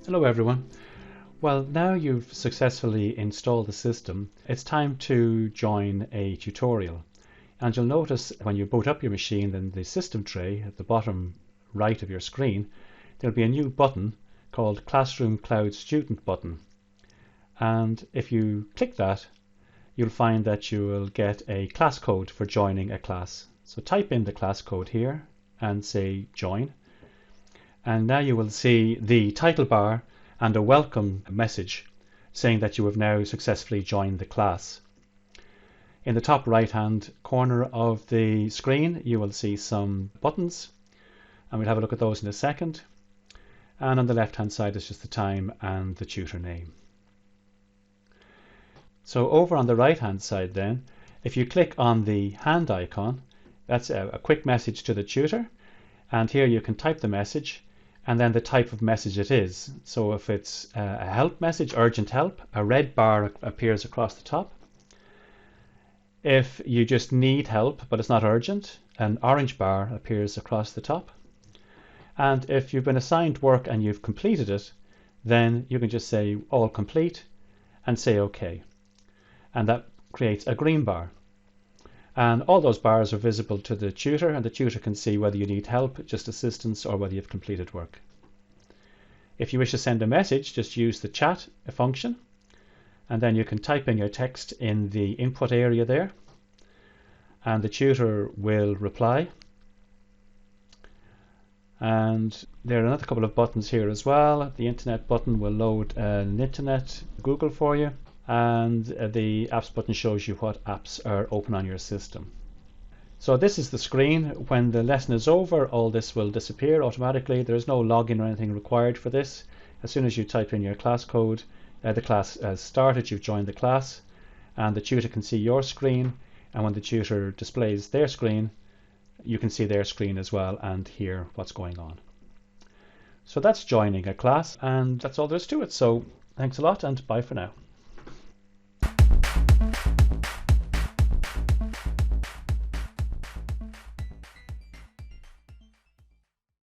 Hello everyone. Well, now you've successfully installed the system, it's time to join a tutorial. And you'll notice when you boot up your machine in the system tray at the bottom right of your screen, there'll be a new button called Classroom Cloud Student button. And if you click that, you'll find that you will get a class code for joining a class. So type in the class code here and say join. And now you will see the title bar and a welcome message saying that you have now successfully joined the class. In the top right hand corner of the screen you will see some buttons, and we'll have a look at those in a second. And on the left hand side is just the time and the tutor name. So over on the right hand side then, if you click on the hand icon, that's a quick message to the tutor, and here you can type the message and then the type of message it is. So if it's a help message, urgent help, a red bar appears across the top. If you just need help but it's not urgent, an orange bar appears across the top. And if you've been assigned work and you've completed it, then you can just say all complete and say OK. And that creates a green bar. And all those bars are visible to the tutor, and the tutor can see whether you need help, just assistance, or whether you've completed work. If you wish to send a message, just use the chat function, and then you can type in your text in the input area there, and the tutor will reply. And there are another couple of buttons here as well. The internet button will load an internet Google for you, and the apps button shows you what apps are open on your system. So this is the screen. When the lesson is over, all this will disappear automatically. There is no login or anything required for this. As soon as you type in your class code, the class has started, you've joined the class, and the tutor can see your screen, and when the tutor displays their screen, you can see their screen as well and hear what's going on. So that's joining a class, and that's all there is to it. So thanks a lot, and bye for now.